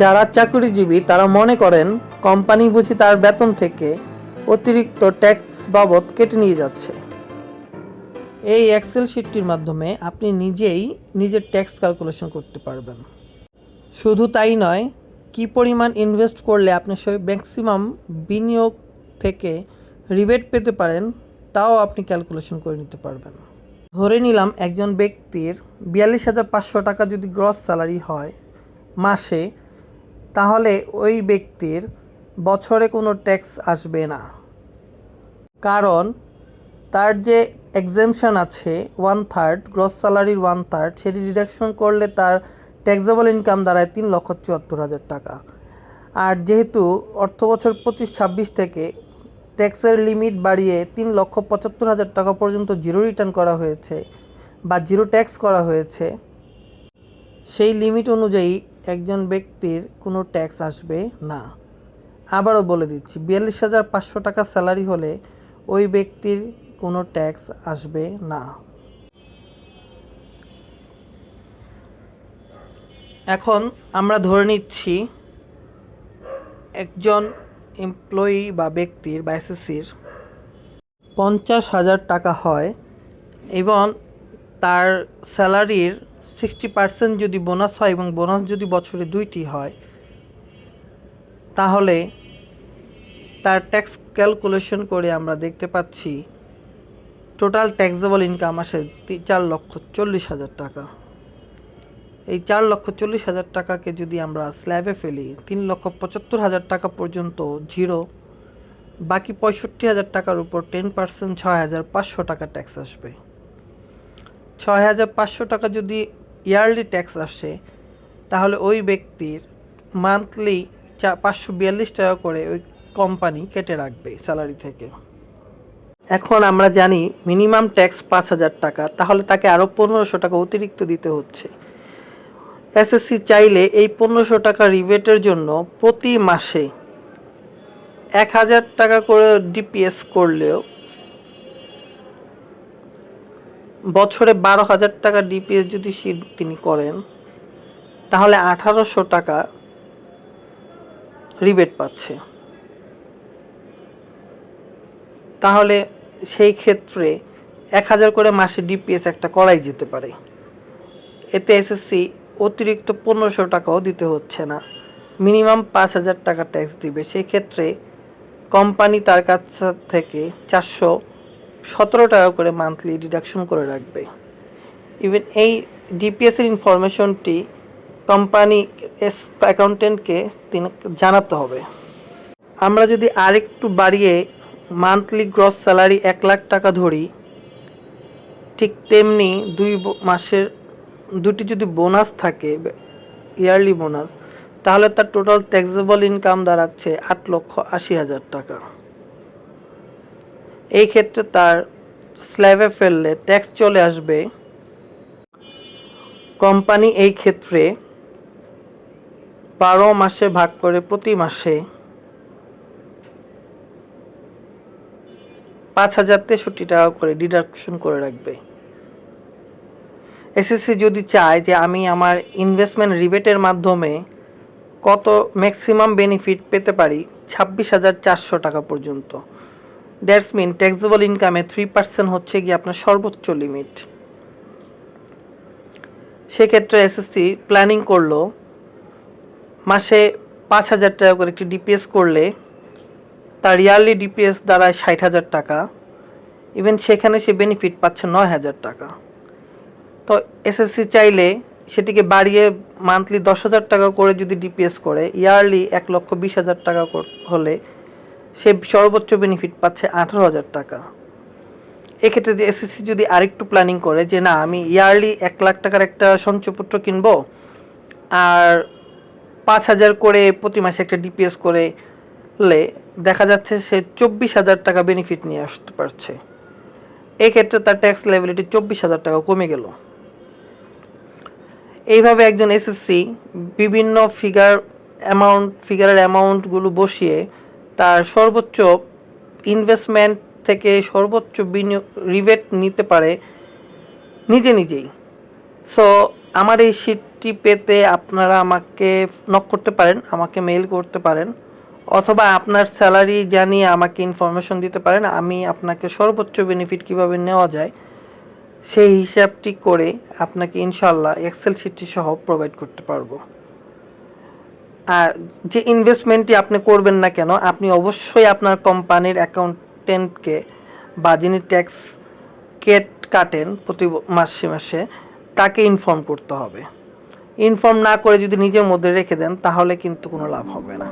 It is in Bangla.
যারা চাকরিজীবী তারা মনে করেন কোম্পানি বুঝি তার বেতন থেকে অতিরিক্ত ট্যাক্স বাবদ কেটে নিয়ে যাচ্ছে। এই এক্সেল শিটটির মাধ্যমে আপনি নিজেই নিজের ট্যাক্স ক্যালকুলেশন করতে পারবেন। শুধু তাই নয়, কি পরিমাণ ইনভেস্ট করলে আপনি সেই ম্যাক্সিমাম বিনিয়োগ থেকে রিবেট পেতে পারেন তাও আপনি ক্যালকুলেশন করে নিতে পারবেন। ধরে নিলাম একজন ব্যক্তির 42,500 টাকা যদি গ্রস স্যালারি হয় মাসে, তাহলে ওই ব্যক্তির বছরে কোনো ট্যাক্স আসবে না, কারণ তার যে এক্সেমশন আছে 1/3 গ্রস স্যালারির 1/3, সেটি ডিডাকশন করলে তার ট্যাক্সেবল ইনকাম দাঁড়ায় 3,74,000 টাকা। আর যেহেতু অর্থবছর 25-26 থেকে ট্যাক্সের লিমিট বাড়িয়ে 3,75,000 টাকা পর্যন্ত জিরো রিটার্ন করা হয়েছে বা জিরো ট্যাক্স করা হয়েছে, সেই লিমিট অনুযায়ী একজন ব্যক্তির কোনো ট্যাক্স আসবে না। আবারও বলে দিচ্ছি, 42,500 টাকা স্যালারি হলে ওই ব্যক্তির কোনো ট্যাক্স আসবে না। এখন আমরা ধরে নিচ্ছি একজন এমপ্লয়ি বা ব্যক্তির বা এসএসসির 50,000 টাকা হয় এবং তার স্যালারির 60% যদি বোনাস হয় এবং বোনাস যদি বছরে 2টি হয়, তাহলে তার ট্যাক্স ক্যালকুলেশন করে আমরা দেখতে পাচ্ছি টোটাল ট্যাক্সেবল ইনকাম আসে 4,40,000 টাকা। এই 4,40,000 টাকাকে যদি আমরা স্ল্যাবে ফেলি, 3,75,000 টাকা পর্যন্ত জিরো, বাকি 65,000 টাকার উপর 10% 6,500 টাকা ট্যাক্স আসবে। 6,500 টাকা যদি ইয়ারলি ট্যাক্স আসে, তাহলে ওই ব্যক্তির মান্থলি 542 টাকা করে ওই কোম্পানি কেটে রাখবে স্যালারি থেকে। এখন আমরা জানি মিনিমাম ট্যাক্স 5,000 টাকা, তাহলে তাকে আরও 1,500 টাকা অতিরিক্ত দিতে হচ্ছে। এসএসসি চাইলে এই 1,500 টাকা রিবেটের জন্য প্রতি মাসে 1,000 টাকা করে ডিপিএস করলেও বছরে 12,000 টাকা ডিপিএস যদি তিনি করেন, তাহলে 1,800 টাকা রিবেট পাচ্ছে। তাহলে সেই ক্ষেত্রে 1,000 করে মাসে ডিপিএস একটা করাই যেতে পারে। এতে এসএসসি অতিরিক্ত 1,500 টাকাও দিতে হচ্ছে না, মিনিমাম 5,000 টাকা ট্যাক্স দিবে। সেই ক্ষেত্রে কোম্পানি তার কাছ থেকে 417 টাকা করে মান্থলি ডিডাকশন করে রাখবে। ইভেন এই ডিপিএসের ইনফরমেশনটি কোম্পানি অ্যাকাউন্টেন্টকে তিনি জানাতে হবে। আমরা যদি আরেকটু বাড়িয়ে মান্থলি গ্রস স্যালারি 1,00,000 টাকা ধরি, ঠিক তেমনি 2 মাসের 2টি যদি বোনাস থাকে, ইয়ারলি বোনাস, তাহলে তার টোটাল ট্যাক্সেবল ইনকাম দাঁড়াচ্ছে 8,80,000 টাকা। এই ক্ষেত্রে তার স্ল্যাবে ফেললে ট্যাক্স চলে আসবে, কোম্পানি এই ক্ষেত্রে 12 মাসে ভাগ করে প্রতি মাসে 5,063 টাকা করে ডিডাকশন করে রাখবে। এসএসসি যদি চায় যে আমি আমার ইনভেস্টমেন্ট রিবেটের মাধ্যমে কত ম্যাক্সিমাম বেনিফিট পেতে পারি, 26,400 টাকা পর্যন্ত, দ্যাটস মিন ট্যাক্সেবল ইনকামে 3% হচ্ছে গিয়ে আপনার সর্বোচ্চ লিমিট। সেক্ষেত্রে এসএসসি প্ল্যানিং করলো মাসে 5,000 টাকা করে একটি ডিপিএস করলে তার ইয়ারলি ডিপিএস দাঁড়ায় 60,000 টাকা। ইভেন সেখানে সে বেনিফিট পাচ্ছে 9,000 টাকা। তো এসএসসি চাইলে সেটিকে বাড়িয়ে মান্থলি 10,000 টাকা করে যদি ডিপিএস করে, ইয়ারলি 1,20,000 টাকা হলে সে সর্বোচ্চ বেনিফিট পাচ্ছে 18,000 টাকা। এক্ষেত্রে যে এসএসসি যদি আরেকটু প্ল্যানিং করে যে না, আমি ইয়ারলি 1,00,000 টাকার একটা সঞ্চয়পত্র কিনবো আর 5,000 করে প্রতি মাসে একটা ডিপিএস করলে দেখা যাচ্ছে সে 24,000 টাকা বেনিফিট নিয়ে আসতে পারছে। এক্ষেত্রে তার ট্যাক্স লায়াবিলিটি 24,000 টাকা কমে গেল। এইভাবে একজন এসএসসি বিভিন্ন ফিগারের অ্যামাউন্টগুলো বসিয়ে তার সর্বোচ্চ ইনভেস্টমেন্ট থেকে সর্বোচ্চ রিবেট নিতে পারে নিজেই। সো আমার এই শিটটি শিটটি পেতে আপনারা আমাকে নক করতে পারেন, আমাকে মেইল করতে পারেন, অথবা আপনার স্যালারি জানিয়ে আমাকে ইনফরমেশন দিতে পারেন। আমি আপনাকে সর্বোচ্চ বেনিফিট কিভাবে নেওয়া যায় সেই হিসাবটি করে আপনাকে ইনশাল্লাহ এক্সেল শিটটি সহ প্রোভাইড করতে পারবো। আর যে ইনভেস্টমেন্টটি আপনি করবেন না কেন, আপনি অবশ্যই আপনার কোম্পানির অ্যাকাউন্টেন্টকে বা যিনি ট্যাক্স কাটেন প্রতি মাসে মাসে তাকে ইনফর্ম করতে হবে। ইনফর্ম না করে যদি নিজের মধ্যে রেখে দেন তাহলে কিন্তু কোনো লাভ হবে না।